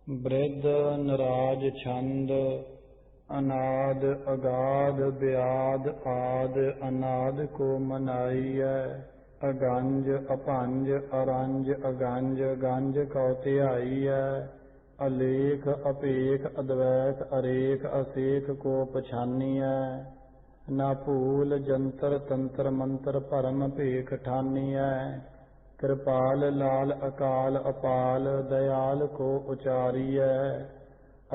ਬ੍ਰਿਧ ਨਰਾਜ ਛੰਦ ਅਨਾਦ ਅਗਾਧ ਬਿਆਦ ਆਦ ਅਨਾਦ ਕੋ ਮਨਾਈਐ। ਅਗੰਜ ਅਭੰਜ ਅਰੰਜ ਅਗੰਜ ਗੰਜ ਕਉ ਧਿਆਈਐ। ਅਲੇਖ ਅਪੇਖ ਅਦਵੈਤ ਅਰੇਖ ਅਸੇਖ ਕੋ ਪਛਾਨੀਐ। ਨਾ ਭੂਲ ਜੰਤਰ ਤੰਤਰ ਮੰਤਰ ਭਰਮ ਭੇਖ ਠਾਨੀਐ। ਕਿਰਪਾਲ ਲਾਲ ਅਕਾਲ ਅਪਾਲ ਦਇਆਲ ਕੋ ਉਚਾਰੀਐ।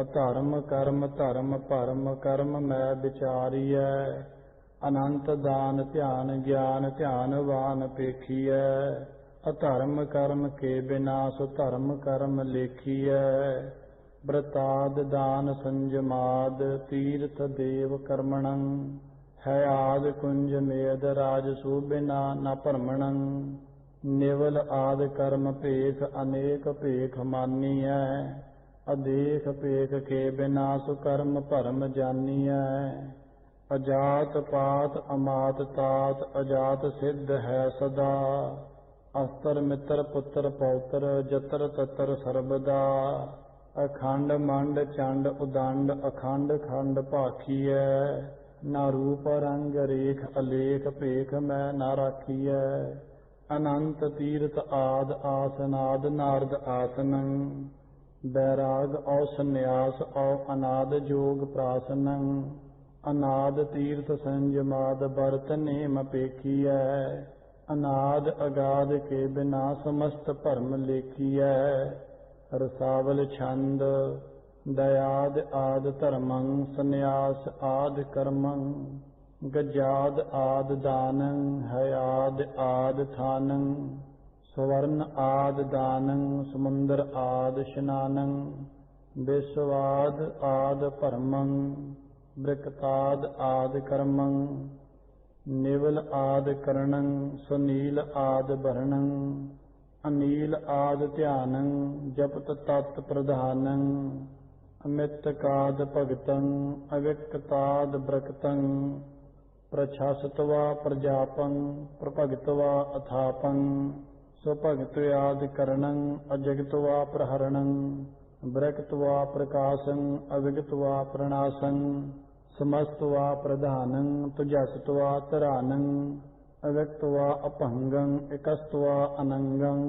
ਅਧਰਮ ਕਰਮ ਧਰਮ ਭਰਮ ਕਰਮ ਮੈਂ ਵਿਚਾਰੀਐ। ਅਨੰਤ ਦਾਨ ਧਿਆਨ ਗਿਆਨ ਧਿਆਨਵਾਨ ਪੇਖੀਐ। ਅਧਰਮ ਕਰਮ ਕੇ ਬਿਨਾਸ਼ ਧਰਮ ਕਰਮ ਲੇਖੀਐ। ਬ੍ਰਤਾਦ ਦਾਨ ਸੰਜਮਾਦ ਤੀਰਥ ਦੇਵ ਕਰਮਣੰ। ਹੈ ਆਦ ਕੁੰਜ ਮੇਦ ਰਾਜ ਸੂਬਿਨਾ ਨ ਭਰਮਣੰ। ਨਿਵਲ ਆਦ ਕਰਮ ਭੇਖ ਅਨੇਕ ਭੇਖ ਮਾਨੀਐ। ਅਦੇਖ ਭੇਖ ਕੇ ਬਿਨਾਸ਼ ਕਰਮ ਭਰਮ ਜਾਨੀਐ। ਅਜਾਤ ਪਾਤ ਅਮਾਤ ਤਾਤ ਅਜਾਤ ਸਿੱਧ ਹੈ ਸਦਾ। ਅਸਤਰ ਮਿੱਤਰ ਪੁੱਤਰ ਪੌਤਰ ਜਤਰ ਤਤਰ ਸਰਬਦਾ। ਅਖੰਡ ਮੰਡ ਚੰਡ ਉਦੰਡ ਅਖੰਡ ਖੰਡ ਭਾਖੀਐ। ਨਾ ਰੂਪ ਰੰਗ ਰੇਖ ਅਲੇਖ ਭੇਖ ਮੈਂ ਨਾ ਰਾਖੀਐ। ਅਨੰਤ ਤੀਰਥ ਆਦ ਆਸਨਾਦ ਨਾਰਦ ਆਸਨੰ। ਬੈਰਾਗ ਔ ਸੰਨਿਆਸ ਔ ਅਨਾਦ ਜੋਗ ਪ੍ਰਾਸਨੰ। ਅਨਾਦ ਤੀਰਥ ਸੰਜਮਾਦ ਬਰਤ ਨੇਮ ਪੇਖੀਐ। ਅਨਾਦ ਅਗਾਧ ਕੇ ਬਿਨਾ ਸਮਸਤ ਭਰਮ ਲੇਖੀਐ। ਰਸਾਵਲ ਛੰਦ ਦਇਆਦ ਆਦ ਧਰਮੰ ਸੰਨਿਆਸ ਆਦ ਕਰਮੰ। ਗਜਾਦ ਆਦ ਦਾਨੰ ਹਯਾਦ ਆਦ ਥਾਨੰ। ਸਵਰਨ ਆਦ ਦਾਨੰ ਸਮੁੰਦਰ ਆਦ ਇਸ਼ਨਾਨੰ। ਵਿਸਵਾਦ ਆਦ ਭਰਮੰ ਬ੍ਰਿਕਤਾਦ ਆਦ ਕਰਮੰ। ਨਿਵਲ ਆਦ ਕਰਣੰ ਸੁਨੀਲ ਆਦ ਭਰਣੰ। ਅਨੀਲ ਆਦ ਧਿਆਨੰ ਜਪਤ ਤਤ ਪ੍ਰਧਾਨੰ। ਅਮਿਤਕਾਦ ਭਗਤੰ ਅਵਿਕਤਾਦ ਬ੍ਰਕਤੰ। ਪ੍ਰਛਾਸਤਵਾ ਪ੍ਰਜਾਪੰ ਪ੍ਰਭਗਤਵਾ ਅਥਾਪੰ। ਸੁਭਗਤਵਾਦ ਕਰਣੰ ਅਜਗਤਵਾ ਪ੍ਰਹਰਣੰ। ਬ੍ਰਕਤਵਾ ਪ੍ਰਕਾਸ਼ੰ ਅਵਿਗਤਵਾ ਪ੍ਰਣਾਸੰ। ਸਮਸਤਵਾ ਪ੍ਰਧਾਨੰ ਤੁਜਸਤਵਾ ਧਰਾਨੰ। ਅਵਿਕਤਵਾ ਅਭੰਗੰ ਇਕਸਤਵਾ ਅਨੰਗੰ।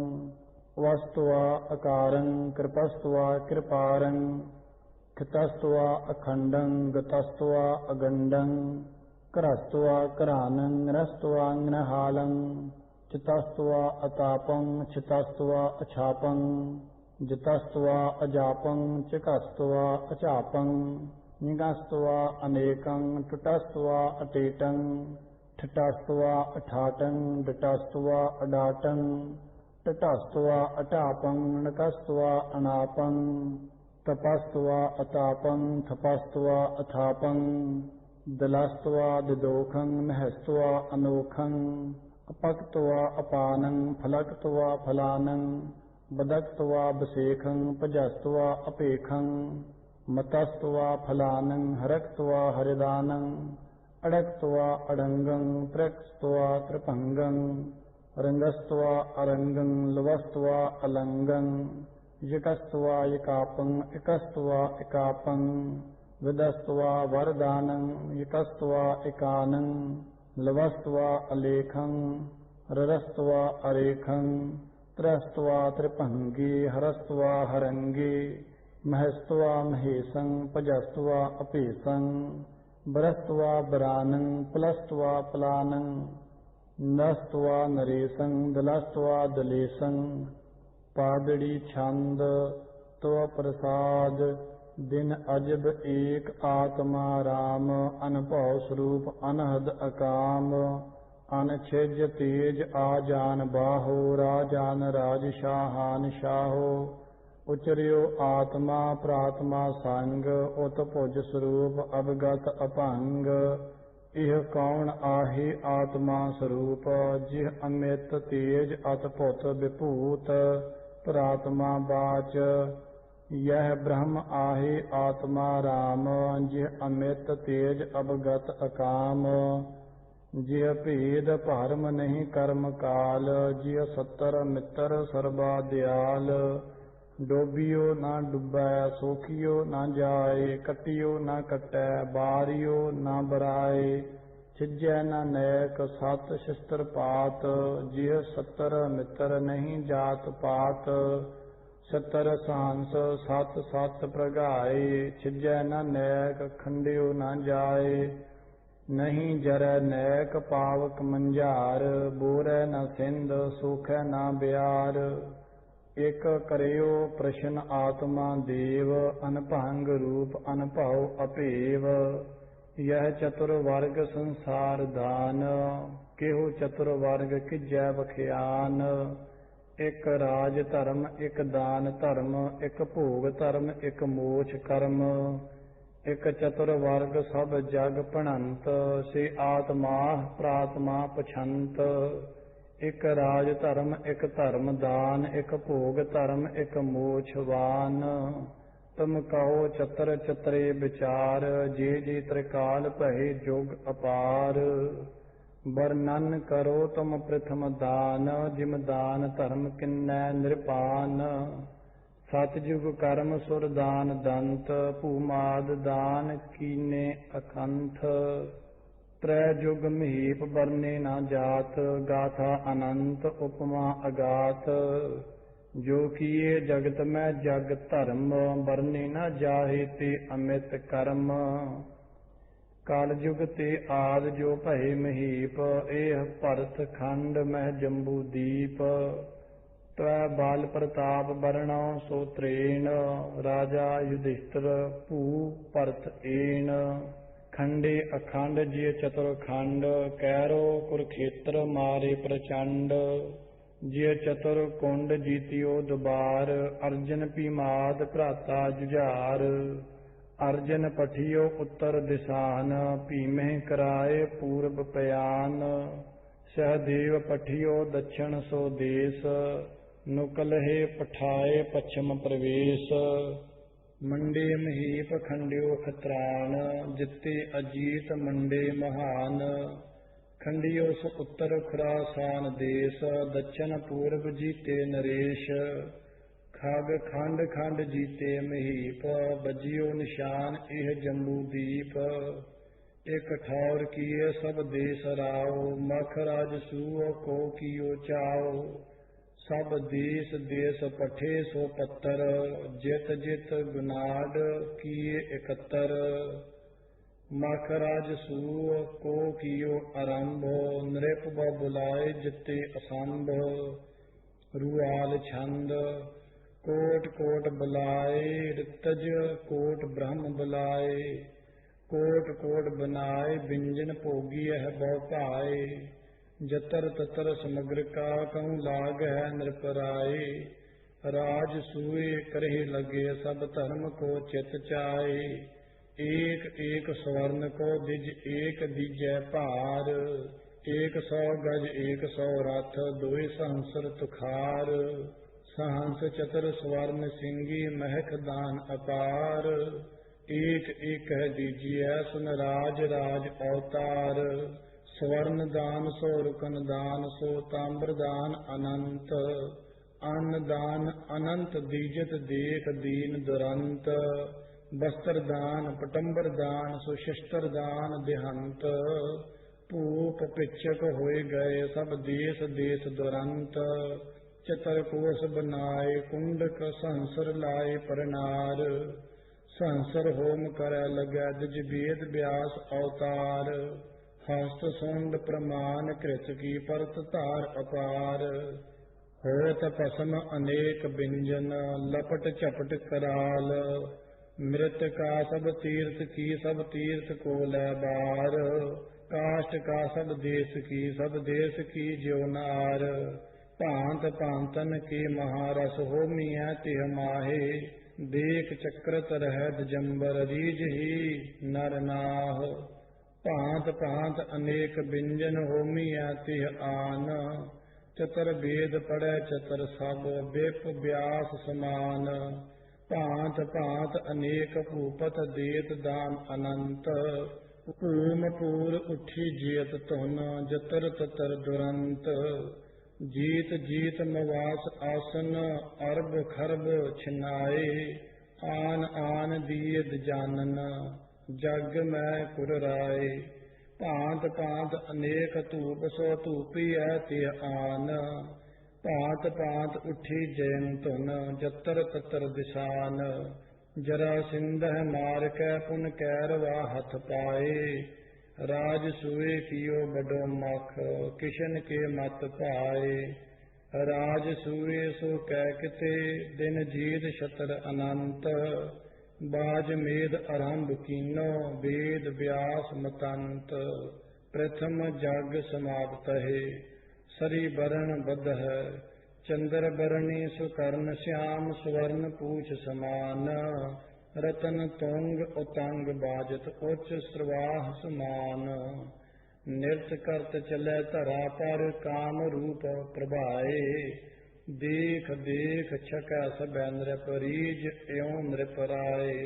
ਵਸਤਵਾ ਅਕਾਰੰ ਕਿਰਪਸਤਵਾ ਕਿਰਪਾਰੰ। ਖਿਤਸਤਵਾ ਅਖੰਡੰ ਗਤਸਤਵਾ ਅਗੰਡੰ। ਘਰਸਤਵਾ ਘਰਾਨੰ ਨਰਸਤਵਾ ਨਹਾਲੰ। ਚਿਤਸਤਵਾ ਅਤਾਪੰ ਛਿਤਸਤਵਾ ਅਛਾਪੰ। ਜਿਤਸਤਵਾ ਅਜਾਪੰ ਚਿਕਸਤਵਾ ਅਚਾਪੰ। ਨਿਗਸਤਵਾ ਅਨੇਕੰ ਟੁਟਸਤਵਾ ਅਟੇਟੰ। ਠਟਸਤਵਾ ਅਠਾਟੰ ਡਟਸਤਵਾ ਅਡਾਟੰ। ਟਟਸਤਵਾ ਅਟਾਪੰ ਨਕਸਤਵਾ ਅਨਾਪੰ। ਤਪਸਤਵਾ ਅਤਾਪੰ ਥਪਸਤਵਾ ਅਥਾਪੰ। ਦਲਸਤਵਾ ਦਿਦੋਖੰ ਮਹਸਤਵਾ ਅਨੋਖੰ। ਅਪਕਤਵਾ ਅਪਾਨੰ ਫਲਕਤਵਾ ਫਲਾਨੰ। ਬਦਕਤਵਾ ਬਸੇਖੰ ਭਜਸਤਵਾ ਅਪੇਖੰ। ਮਤਸਤਵਾ ਫਲਾਨੰ ਹਰਕਤਵਾ ਹਰਿਦਾਨੰ। ਅੜਕਤਵਾ ਅੜੰਗੰ ਤ੍ਰਿਕਸਤਵਾ ਤ੍ਰਿਭੰਗੰ। ਰੰਗਸਤਵਾ ਅਰੰਗੰ ਲਵਸਤਵਾ ਅਲੰਗੰ। ਯਕਸਤਵਾ ਯਕਾਪੰ ਇਕਸਤਵਾ ਇਕਾਪੰ। ਵਿਦਸਤਵਾ ਵਰਦਾਨੰ ਯਕਸਤਵਾ ਇਕਾਨੰ। ਲਵਸਤਵਾ ਅਲੇਖੰ ਰਰਸਤਵਾ ਅਰੇਖੰ। ਤ੍ਰਸਤਵਾ ਤ੍ਰਿਭੰਗੀ ਹਰਸਤਵਾ ਹਰੰਗੀ। ਮਹਸਤਵਾ ਮਹੇਸ਼ੰ ਭਜਸਤਵਾ ਅਭੇਸ਼ੰ। ਬਰਸਤਵਾ ਬਰਾਨੰ ਪਲਸਤਵਾ ਪਲਾਨੰ। ਨਸਤਵਾ ਨਰੇਸ਼ੰ ਦਲਸਤਵਾ ਦਲੇਸ਼ੰ। ਪਾਦੜੀ ਛੰਦ ਤਵ ਪ੍ਰਸਾਦ ਦਿਨ ਅਜਬ ਏਕ ਆਤਮਾ ਰਾਮ। ਅਨਭਉ ਸਰੂਪ ਅਨਹਦ ਅਕਾਮ। ਅਨਛਿਜ ਤੇਜ ਆਜਾਨ ਬਾਹੋ। ਰਾਜਾਨ ਰਾਜ ਸ਼ਾਹਾਨ ਸ਼ਾਹੋ। ਉਚਰਿਓ ਆਤਮਾ ਪ੍ਰਾਤਮਾ ਸੰਗ। ਉਤ ਭੁਜ ਸਰੂਪ ਅਵਗਤ ਅਭੰਗ। ਇਹ ਕੌਣ ਆਹੇ ਆਤਮਾ ਸਰੂਪ। ਜਿਹ ਅਮਿਤ ਤੇਜ ਅਤਭੁਤ ਵਿਭੂਤ। ਪ੍ਰਾਤਮਾ ਬਾਚ ਯਹ ਬ੍ਰਹਮ ਆਹੇ ਆਤਮਾ ਰਾਮ। ਜਿਹ ਅਮਿਤ ਤੇਜ ਅਵਗਤ ਅਕਾਮ। ਜਿਹ ਭੇਦ ਭਰਮ ਨਹੀਂ ਕਰਮ ਕਾਲ। ਜਿਹ ਸੱਤਰ ਮਿੱਤਰ ਸਰਬਾ ਦਿਆਲ। डोबियो ना डुबै, सोखियो ना जाए, कटियो ना कटै, बारियो ना बराए, छिजै न नैक सत शस्त्र पात, जिह सतर मित्र नहीं जात पात, सतर सांस सत सत प्रगाए, छिजै न नैक खंडियो न जाए, नहीं जरै नैक पावक मंजार, बोरै न सिंध सोखै न ब्यार, एक करियो प्रश्न आत्मा देव, अनभंग रूप अनभव अपेव, यह चतुर्वर्ग संसार दान, केहु चतुर्वर्ग किजै बख्यान, एक राज धर्म एक दान धर्म, एक भोग धर्म एक मोक्ष कर्म, एक चतुर्वर्ग सब जग भणंत, से आत्मा प्रात्मा पछंत, एक राज धर्म एक धर्म दान, एक भोग धर्म एक मोक्षवान, तुम कहो चतर चतरे विचार, जे जे त्रिकाल भये जोग अपार, वर्णन करो तुम प्रथम दान, जिम दान धर्म किन्नै निरपान, सतयुग कर्म सुर दान दंत, भूमाद दान कीने अकंठ, त्रैजुग महीप बरने न जात, गाथा अनंत उपमा अगात, जो किए जगत में जग धर्म, बरने न जाहे ते अमित कर्म, काल युग ते आद जो भये महीप, एह भरत खंड मह जम्बू दीप, त्वै बाल प्रताप बरणौ सो त्रेण, राजा युधिष्ठिर भू भरत एन, खंडे अखंड जिय चतुर्खंड, कैरो कुरुक्षेत्र मारे प्रचंड, जिय चतुर कुंड जीतियो दुबार, अर्जन पीमाद भ्राता जुझार, अर्जन पठियो उत्तर दिशान, भीमे कराए पूर्व पयान, सहदेव पठियो दक्षिण सो देश, नुकलहे पठाए पश्चिम प्रवेश, मंडे महीप खंड्यो खत्रान, जिते अजीत मंडे महान, खंडियो सो उत्तर खुरासान देश, दक्षिण पूर्व जीते नरेश, खाग खंड खंड जीते महीप, बजियो निशान एह जम्बू दीप, एक ठौर किए सब देश राव, मख राज सूह को कियो चाओ, सब देश देश पठे सो पत्तर, जित जित गुनाड किए इकत्तर, मखराज सूह को कियो आरंभ, नृप बुलाए जिते असंभ, रुआल छंद कोट कोट बुलाए, ऋतज कोट ब्रह्म बुलाए, कोट कोट बनाए, व्यंजन भोगी है बहु भाए, जतर ततर समग्र का कहूँ लाग है नृपराए, राज सूए करहि लगे सब धर्म को चित चाए, एक एक स्वर्ण को दिज एक दीजै भार, 100 गज 100 रथ, दोय सहंसर तुखार, सहंस चतर स्वर्ण सिंगी महक दान अपार, एक एक है दीजिए सुन राज राज अवतार, स्वर्ण दान सो रुकन दान, सो ताम्र दान अनंत, अन्न दान अनंत दीजत देख दीन दुरंत, वस्त्र दान पटंबर दान, सो शस्त्र दान देहंत, भूप पिछक होए गए सब देश देश दुरंत, चतर कोस बनाए कुंडक सहंसर लाए परनार, सहंसर होम कर लगे दिज वेद व्यास अवतार, हस्त सोंड प्रमाण कृत की परत धार अपार, होत पसम अनेक व्यंजन लपट चपट कराल, मृत का सब तीर्थ की सब तीर्थ को लै बार, काष्ट का सब देश की ज्यो नार, भांत भांतन के महारस होमिय तिह माहे, देख चक्रत रहत जम्बर रीज ही नर नाह, भांत भांत अनेक व्यंजन होमिया तिह आन, चतर वेद पढ़ै चतर सब विप व्यास समान, भांत भांत अनेक भूपत देत दान अनंत, भूम पूर उठी जियत तुन जतर ततर दुरंत, जीत जीत मवास आसन अरब खरब छिनाए आन आन दीद जानन जग मैं कुर राय भांत भांत अनेक धूप सो धूपी है ते आन भांत भांत उठी जैन धुन जतर ततर दिशान जरा सिंधह मार कै पुन कैरवा हथ पाए राज सुए कियो बडो मख किशन के मत पाए राज सुए सो कै किते दिन जीत छतर अनंत बाज मेद आरंभ कीनो वेद व्यास मतंत प्रथम जग समाप्त है सरी बरन बद्ध है चंद्र बरणी सुकर्ण श्याम सुवर्ण पूछ समान रतन तुंग उतंग बाजत उच्च श्रवाह समान नृत्य करत चले धरा पर काम रूप प्रभाए देख देख छकै सबै नृप रीज एवं नृप राय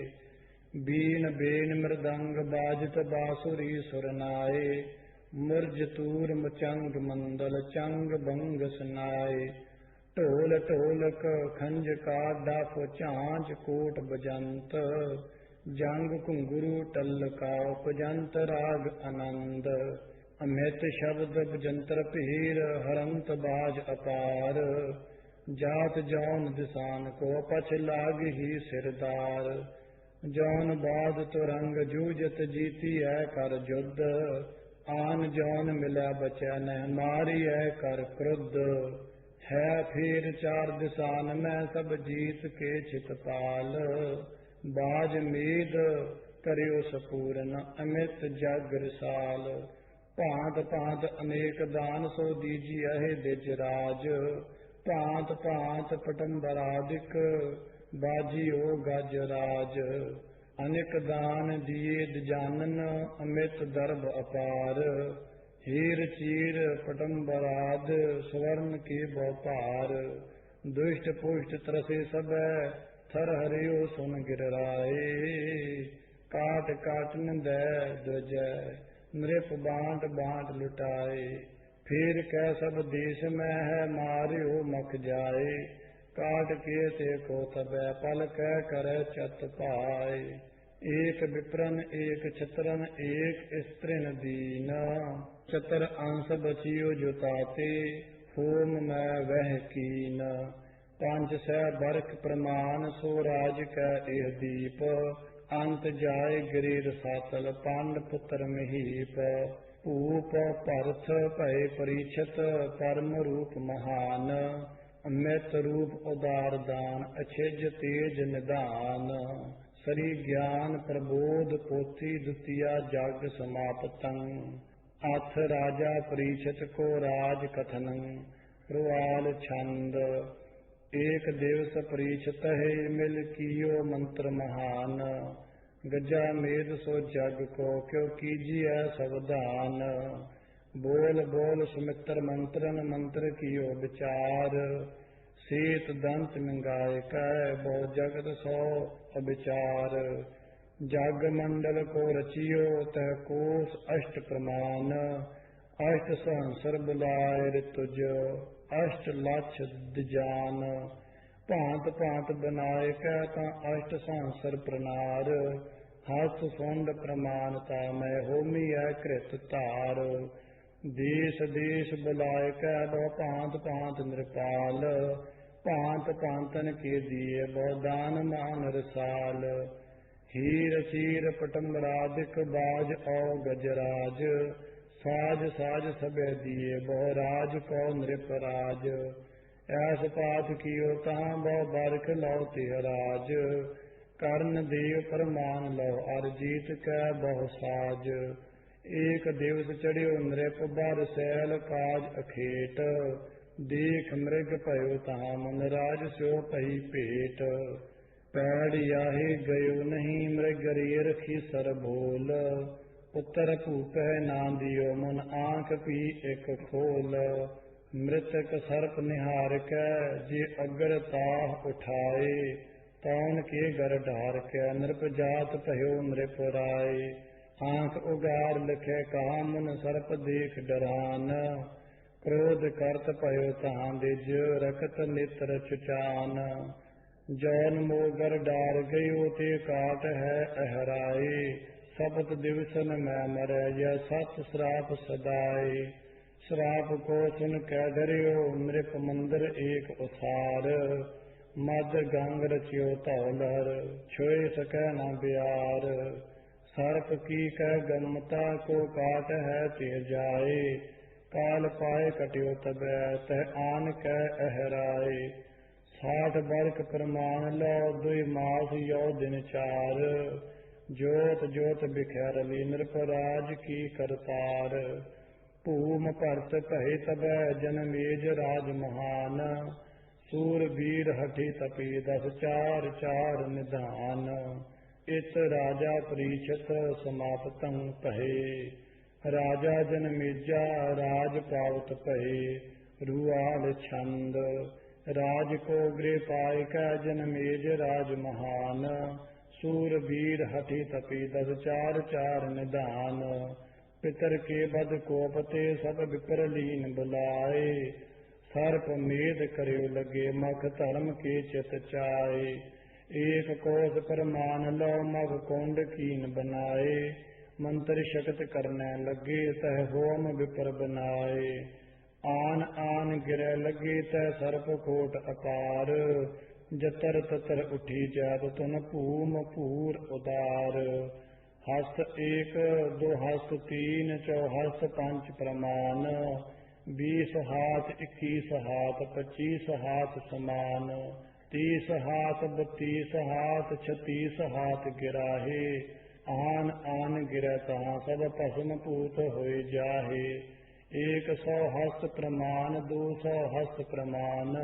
बीन बेन मृदंग बाजत बासुरी सुरनाए मुर्ज तूर मुचंग मंदल चंग बंग सुनाए ढोल ढोलक खंज का डफ झांझ कोट बजंत जंग घुंगरू टल का उपजंत राग आनंद अमित शब्द बजंतर भीर हरंत बाज अपार जात जौन दिसान को पछ लाग ही सिरदार जौन बाद तुरंग जूझत जीती है कर जुद्ध आन जौन मिला बचै न मारी है कर क्रुद्ध है फिर चार दिसान में सब जीत के छितपाल बाज मेद करियो सपूरन अमित जग रिसाल भांत भांत अनेक दान सो दीजिए दिज राज भांत भांत पटम्बरादिक बाजियो गज राज अनेक दान दिए जानन अमित दर्भ अपार हीर चीर पटम्बराद स्वर्ण के बौपार दुष्ट पुष्ट त्रसे सब थर हरियो सुन गिराए काट काटन दे ध्वजै नृप बांट बांट लुटाए फिर कह सब देश में है मारियो मख जाए काट के ते को तबै पल कह करे चत पाए एक विप्रन एक छत्रन एक स्त्रिन दीन चतर अंश बचियो जुताते होम में वह कीन पंच सै बरख प्रमाण सो राज कै एह दीप अंत जाय गिरीर सातल पांड पुत्र महीप भूप भरत भय परीक्षित परम रूप महान अमित रूप उदार दान अछिज तेज निदान सरी ज्ञान प्रबोध पोथी द्वितीया जग समापतं अथ राजा परीक्षित को राज कथन रुआल छंद एक दिवस परीक्षित है मिल कियो मंत्र महान गजा मेद सो जग को क्यों कीजिए सावधान बोल बोल सुमित्र मंत्रन मंत्र कियो विचार सीत दंत मंगाए कह बहु जगत सो अविचार जग मंडल को रचियो तह कोश अष्ट प्रमाण अष्ट सहस्र बुलाए ऋतुज अष्ट लक्ष दिजान भांत भांत बनाए कहता अष्ट सहस्र प्रनार हस्त सुंड प्रमाणता मैं होमी है कृत तार देश देश बुलाए कह बहु भांत भांत नृपाल भांत भांतन के दिए बहु दान मान रसाल हीर चीर पटम्बरादिक बाज औ गजराज साज साज सब दिए बहु राज कौ नृप राज ऐस पात कियो तहाँ बहु बरख लो तिहराज कर्ण देव परमान लो अरजीत कै बहु साज एक दिवस चढ़ियो नृप बर सैल काज अखेट देख मृग भयो तहाँ मन राज स्यो पही पेट पैड़ याहे गयो नहीं मृग रे रखी सर भोल उत्तर भूपै ना दियो मन आंख पी एक खोल मृतक सर्प निहार कै जे अगर ताह उठाए तौन के घर ढार कै नृप जात भयो नृप राय आंख उगार लिखे कहा मुन सर्प देख डरान क्रोध करत भयो तहां दिज रखत नेत्र चुचान जौन मोगर डार गयो ते काट है अहराए सपत दिवसन मैं मरै यह सत श्राप सदाए श्राप को सुन कै डरियो नृप मंदिर एक उसार मद गंग रचियो तौलहर छोए सकै न बियार सर्प की कह गमता को काट है ते जाए काल पाए कटियो तबै तह आन कह अहराए 60 बरख प्रमाण लो दुई मास यो दिन चार जोत जोत बिखर ली नृपराज की करतार भूम भरत कहे तबै जनमेज राज महान सूर वीर हठी तपी 10 चार चार निधान इत राजा परीक्षित समाप्तं कहे राजा जनमेजा राज पावत कहे रुआल छंद राज को गृह पाय का जनमेज राज महान सूर वीर हठी तपी 10 चार चार निधान पितर के बद कोपते सब विपर लीन बुलाए सर्प मेद करियो लगे मख धर्म के चित चाए एक कोस परमान लो मग कुंड कीन बनाए मंत्र शक्त करने लगे तह होम विपर बनाए आन आन गिरह लगे तह सर्प कोट अपार जतर ततर उठी जात तुन भूम पूर उदार हस्त एक दो हस्त तीन चौहस्त पंच प्रमाण 20 हाथ 21 हाथ 25 हाथ समान 30 हाथ 32 हाथ 36 हाथ गिराहे आन आन गिरह तहाँ सब भस्म पूत होए जाहे 100 हस्त प्रमाण 200 हस्त प्रमाण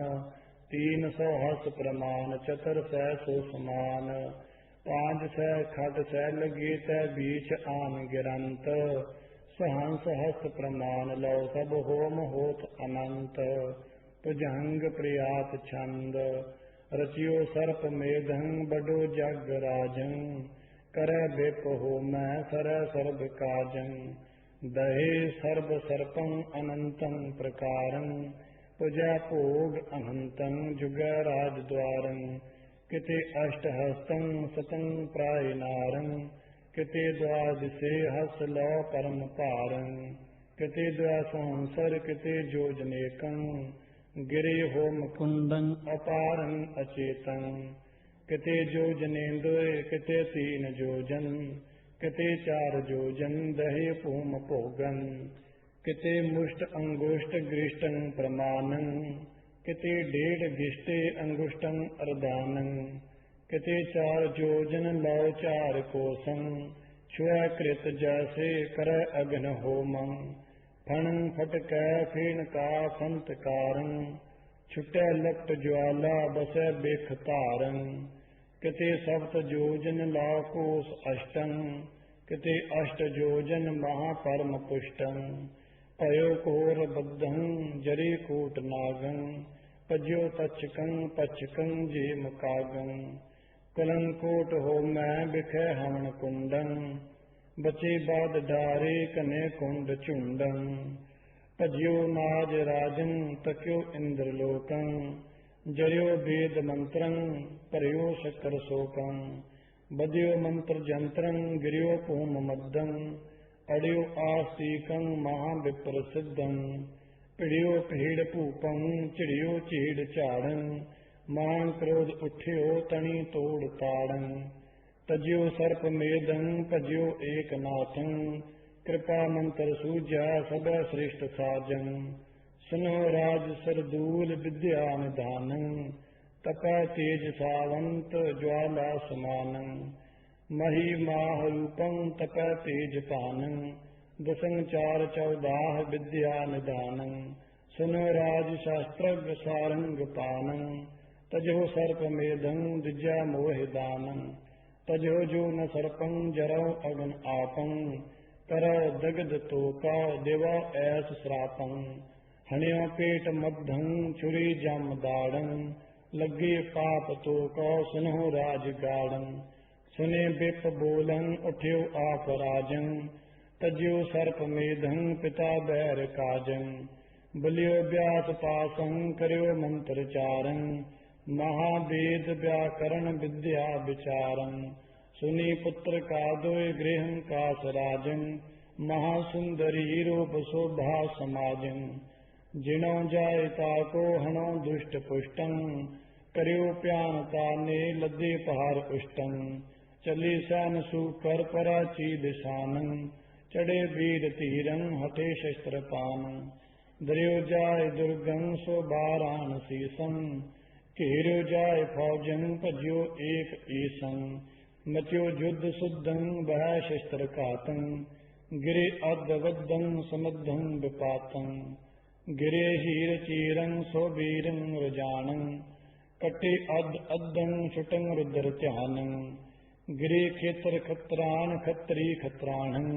300 हस्त प्रमाण 400 सो समान 500 खट सह लगे तय बीच आन गिरंत सहंस हस्त प्रमाण लो सब होम होत अनंत भुजंग प्रियात छंद रचियो सर्प मेघं बडो जग राजं कर बिप हो मैं सर सर्ब काजं दहे सर्व सर्पं अनंतं प्रकारं पुजा भोग अनंतं जुग राजद्वारं किते अष्टहस्तं सतं प्रायनारं किते द्वादशे हस लो परम पारं किते द्वासंसर किते जोजनेकं गिरे होम कुंडं अपारं अचेतं किते जोजनेन्द्र किते 3 जोजन किते 4 जोजन दहे पूम भोगन किते मुष्ट अंगुष्ट गृष्टं प्रमाणं किते 1.5 गिष्टे अंगुष्टं अर्धानं किते 4 जोजन लौ 4 कोसं छुआ कृत जैसे कर अग्न होमं फणं फटक फेन का फंतकारं छुटै लपट ज्वाला बसै बिख तारं किते 7 जोजन लाव कोस अष्टं किते 8 जोजन महापरम पुष्टं पयो कोर बद्धं जरी कूट नागं पज्यो तच्छकं पच्छकं जेम कागं कलंकोट हो मैं बिखै हवन कुंडं बचे बाद डारे कने कुंड चुंडं भज्यो नाज राजं तक्यो इंद्रलोकं जरियो वेद मंत्रं परयो शकर शोकं बदियो मंत्र जंत्रं गिरियो पूम मद्दं अडियो आस्तीकं महाविप्रसिद्धं पिड़ियो पीड़ भूपं चिड़ियो चीड़ चाड़ं मान क्रोध उठ्यो तणी तोड़ ताड़ं तज्यो सर्प मेदं भज्यो एक नाथं कृपा मंत्र सूझा सब श्रेष्ठ साजं सुनो राज सरदूल विद्या निधानं तपा तेज सावंत ज्वाला समानं मही माह रूपं तपा तेज पानं दसं 4 14 विद्या निधानं सुनो राज शास्त्रज्ञ सारंग पानं तजो सर्प मेधं दिज्या मोहिदानं तजो जो न सर्पं जरौ अग्न आपं करो दग्ध तोका देवा ऐस श्रापं हण्यो पेट मद्धं छुरी जम दाड़ं लगे पाप तो कौ सुनो राज गाड़ं सुने बिप बोलं उठ्यो आप राजं तज्यो सर्प मेधं पिता बैर काजं बलियो व्यास पासं करियो मंत्र चारं महावेद व्याकरण विद्या विचारं सुनी पुत्र कादोय गृहं कासराजं महासुंदरी रूप शोभा समाजं जिनो जाय ताको हनो दुष्ट पुष्टं करियो प्यानता ने लदे पहार पुष्टं चली सैन सूकर पराची दिशानं चढ़े वीर तीरं हटे शस्त्र पानं दरियो जाय दुर्गं सो वाराणसीसं घेरियो जाय फौजं भजियो एक ईसं मचियो युद्ध शुद्धं वह शस्त्र कातं गिरे अद्वद्दं समुद्धं विपातं गिरे हीर चीरं सो वीरं रजानं कटे अद्दं छुटं रुद्र ध्यानं गिरे खेत्र खत्रान खत्री खत्राणं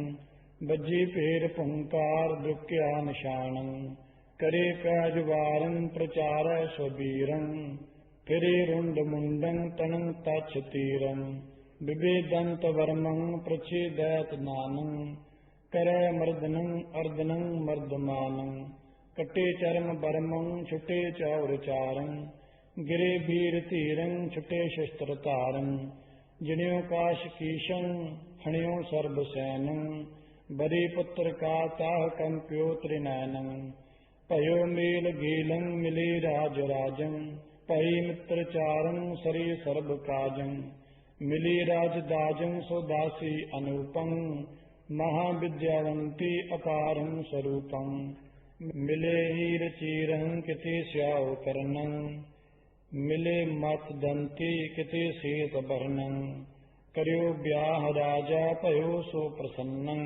बज्जी पेर पुंकार दुक्या निशानं करे पैजवारं प्रचार स्वबीरं फिरे रुंड मुंडं तनं तच्छ तीरं विभेदंत वर्मं प्रच्छेदयत नानं करे मर्दनं अर्दनं मर्दमानं कटे चर्म बर्मं छुटे चौर चारं गिरे वीर तीरं छुटे शस्त्र तारं जिन्यो काश कीशं हणियो सर्व सैनं बरी पुत्र का ताह कंप्यो त्रिनयनं पयो मेल गीलं मिले राज राजं पई मित्र चारं सरी सर्व काजं मिली राज दाजं सुदासी अनूपं महाविद्यावंती अपारं स्वरूपं मिले हीर चीरं किति स्याओ करनं मिले मत दंती किति सेत बर्णं करियो ब्याह राजा पयो सो प्रसन्नं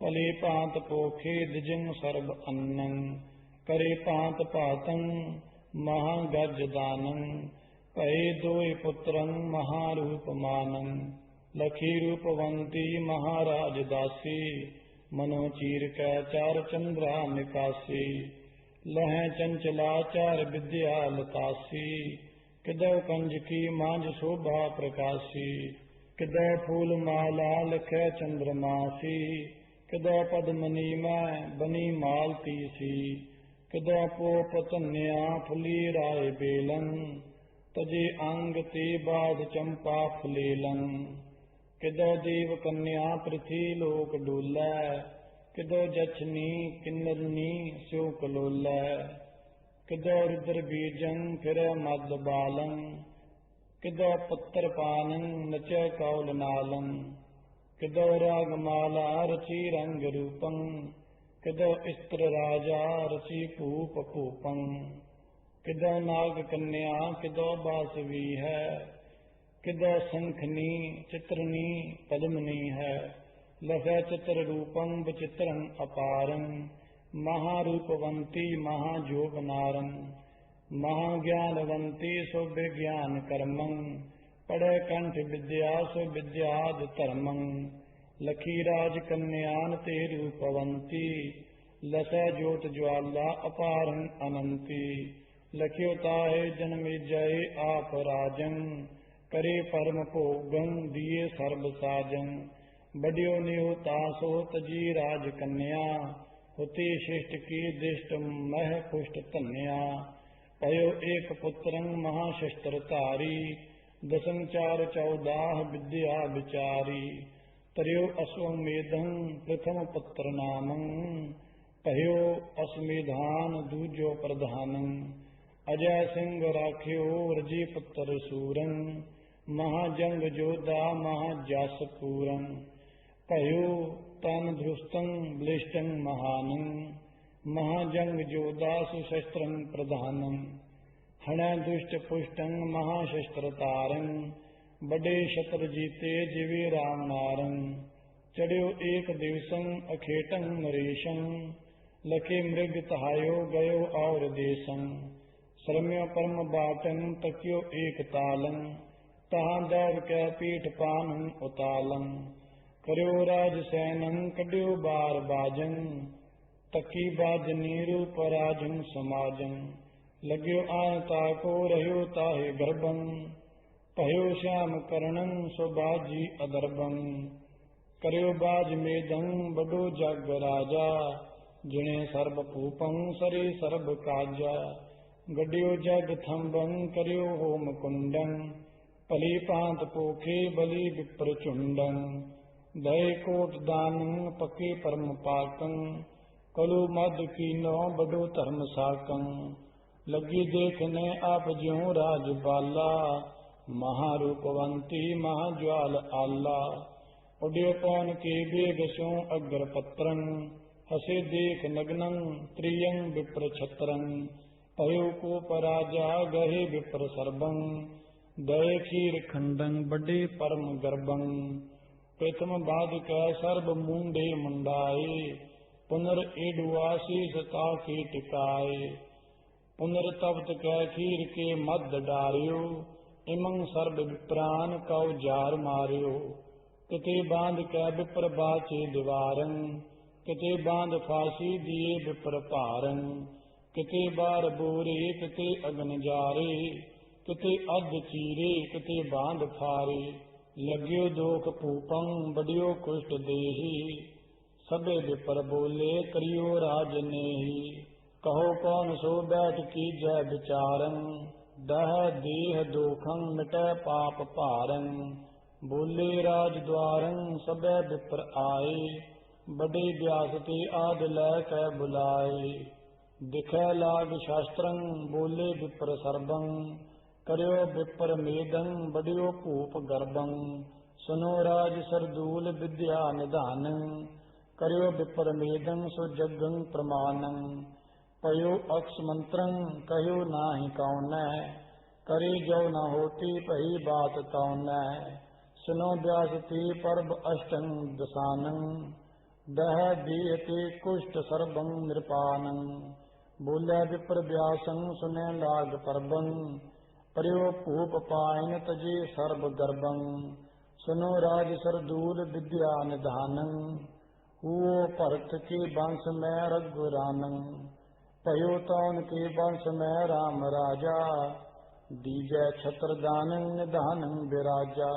पले पांत पोखे दिजिं सर्व अन्नं करे पांत पातं महागज दानं पये दोय पुत्रं महारूपमानं लखी रूपवंती महाराज दासी मनोचीर कै चार चंद्रा निकासी लह चंचलाचार विद्या लतासी किदो कंज की मांझ शोभा प्रकाशी किदो फूल माला लखै चंद्रमासी किदो पद्मनी में बनी मालती सी किदो पोप तन्या फुली राय बेलन तजे अंग ते बाध चंपा फुलेलन किदो देव कन्या पृथ्वी लोक डोलै किदो जछनी किन्नरनी स्यो कलोलै किदो रुद्र बीजं फिर मद बालं किदो पत्र पानं नच कौल नालं किदो रागमाला रचि रंग रूपं किदो स्त्र राजा रचि भूप भूपं किदो नाग कन्या किदो बासवी है किदो शंखनी चित्रनी पद्मनी है लसै चित्र रूपं विचित्रं अपारं महारूपवंती महाजोगनारं महाज्ञानवंती सो विज्ञान कर्मं पढ़े कंठ विद्या सो विद्याद धर्मं लखी राज कन्यान ते रूपवंती लसै ज्योत ज्वाला अपारं अनंती लखियो ताहे जन्मे जय आप राजं करे परम भोगं दिए सर्व साजं बडियो नियो तासो तजी राज कन्या होती शिष्ट की दिष्ट मह पुष्ट धन्या पयो एक पुत्रं महाशस्त्र तारी दसं चार 14 विद्या विचारी तरियो अश्वमेधं प्रथम पुत्र नामं पयो अश्वमेधान दूजो प्रधानं अजय सिंह राख्यो रजी पुत्र सूरं महाजंग जोधा महाजासपूरं पयो तन धृष्टं ब्लिष्टं महानं महाजंग जोधा सुशस्त्रं प्रधानं हण दुष्ट पुष्टं महाशस्त्र तारं बड़े शत्र जीते जिवे राम नारं चढ़्यो एक दिवसं अखेटं नरेशं लखे मृग तहायो गयो और देशं श्रम्यो परम बाटं तकियो एक तालं तहां दैव कै पीठ पानं उतालं करियो राज सैनं कड्यो बार बाजं तकी बाजनी रूप राजं समाजं लग्यो आन ताको रह्यो ताहे गर्भं पह्यो श्याम करणं सुबाजी अदर्भं करियो बाज मेदं बडो जग राजा जिणे सर्ब भूपं सरे सर्ब काजा। गड्यो जग थंबं करियो होम कुंडं पली पांत पोखे बलि विप्र चुंडं। दय कोट दानं पके परम पाकं कलु मद कीनो बडो धर्म साकं। लगी देखने आप ज्यों राजबाला महारूपवंती महाज्वाल आला। उड्यो पौन के बेग स्यों अग्र पत्रं हसे देख नग्नं त्रियं विप्र छत्रं। पयो को पराजा गहे विप्र सर्वं दय खीर खंडं बड़े परम गर्भं। प्रथम बाद कै सर्ब मुंडे मुंडाए पुनर एडुआशीष ताके टिकाए। पुनर तप्त कै खीर के मध्य डार्यो इमं सर्ब विप्रान कौ जार मार्यो। किते बांध कै विप्र बाचे दीवारं किते बांध फांसी दिए विप्र पारं। किते बार बोरे किते अग्न जारे किते अध चीरे किते बांध फारे। लग्यो दोख पूपं बड़ियो कुष्ट देही सबे विप्र बोले करियो राज नेही। कहो कौन सो बैठ की जय विचारं दह देह दोखं मिटै पाप पारं। बोले राज द्वारं सबे विप्र आए बड़े व्यास ते आद लै कै बुलाए। दिखै लाग शास्त्रं बोले विप्र सर्वं करियो विप्र मेदं बड़ियो भूप गर्भं। सुनो राज सरदूल विद्या निधानं करियो विप्र मेदं सो जगं प्रमाणं। पयो अक्ष मंत्रं कहो नाहि कौनै करे जो न होती पही बात तौनै। सुनो व्यास ते पर्व अष्टं दसानं दह दीयते कुष्ट सर्वं नृपानं। बोले विप्र व्यासं सुने लाग पर्वं पर्यो भूप पायन तजे सर्व गर्भं। सुनो राज सरदूल विद्या निधानं हुओ भरत के वंश में रघुरानं। पयो तौन के वंश में राम राजा दीजय छत्र दानं निधानं विराजा।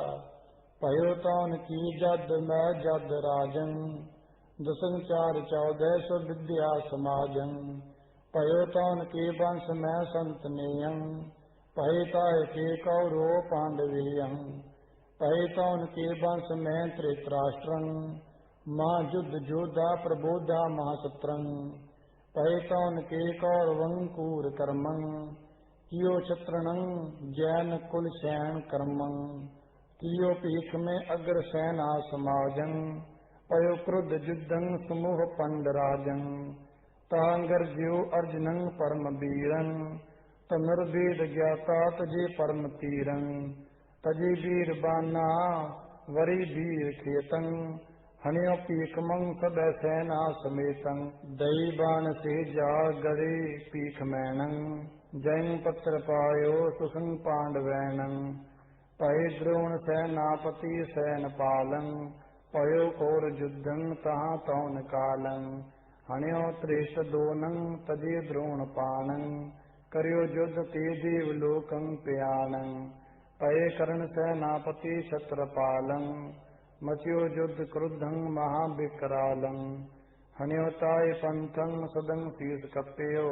पयो तौन की जद मैं जद राजन दसं चार 1400 विद्या समाजं। पयो तौन के वंश में संत नेयं पहे ताय के कौरो पांडवेयं। पहे तौन के वंश में धृतराष्ट्रं महायुद्ध जोधा प्रबोधा महासत्रं। पहे तौन के कौरवं कूर कर्मं कियो छत्रणं जैन कुल सैन कर्मं। कियो पीख में अग्र सेना समाजं पयो क्रुद्ध युद्धं समूह पंडराजं। तांगर ज्यो अर्जुनं परम वीरं तनुर्वेद ज्ञाता तजे परम तीरं। तजे वीर बाना वरी वीर खेतं हनियो पीखमं सदै सेना समेतं। दई बाण से जा गरे पीख मैनं जयं पत्र पायो सुसंग पांडवैनं। पहे द्रोण सेनापति सैन पालं पयो कौर युद्धं तहाँ तौन कालं। हण्यो त्रेष दोनं तजे द्रोण पानं करियो युद्ध ते देवलोकं प्यानं। पये कर्ण सेनापति छत्रपालं मचियो युद्ध क्रुद्धं महाविकरालं। हण्यो ताय पंथं सदं शीस कप्पयो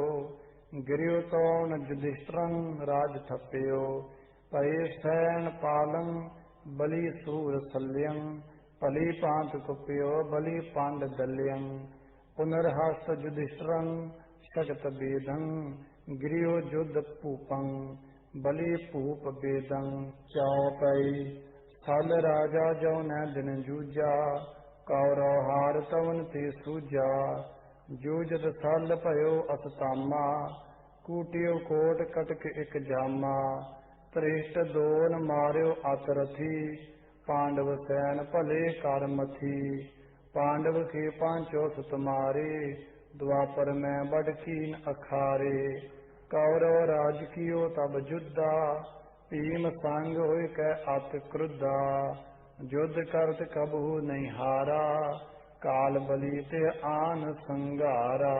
गिरियो तौन युधिष्ठिरं राज ठप्पयो। पये सैन पालं बलि सूर शल्यं पली पांत कुप्यो बलि पांड दल्यं। पुनर्हस्त युधिष्ठिरं शगत वेदं गिरियो युद्ध पूपं बलि पूप वेदं। चौपई स्थल राजा जो न दिन जूजा कौरव हार तवन ते सूजा। जूजत स्थल पयो असतामा कूटियो कोट कटक इक जामा। त्रिष्ट दोन मार्यो अतरथी पांडव सैन भले कर मथी। पांडव के पांचो सुत मारे द्वापर में बड़कीन अखारे। कौरव राज कियो तब युद्धा भीम संग होय कै अत क्रुद्धा। युद्ध करत कबहु नहीं हारा काल बलि ते आन संगारा।